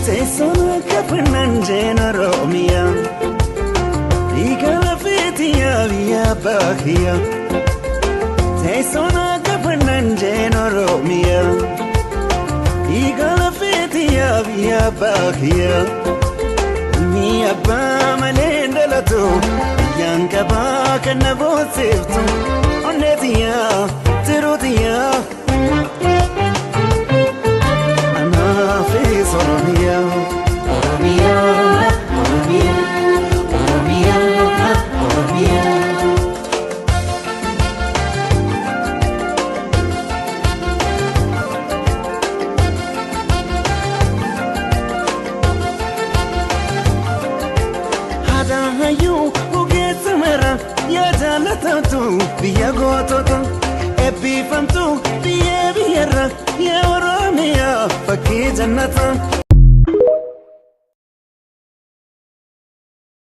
Teessuma kafannan jeen Oromiyaa Igala fitiyaa biyya baakiyyaa Teessuma kafannan jeen Oromiyaa Igala fitiyaa biyya baakiyyaa Ilmi abbaa malee dhalatu biyyaan qabaa kan na boonsiftu onneetiyyaa tiruutiyyaa Anaafis Oromiyaa Oromiyaa Oromiyaa Oromiyaa Oromiyaa Haadhaayuu ogeessa mara yaa jaallatamtu biyya gootota eebbifamtu biyya biyyarra yaa Oromiyaa fakkii jannata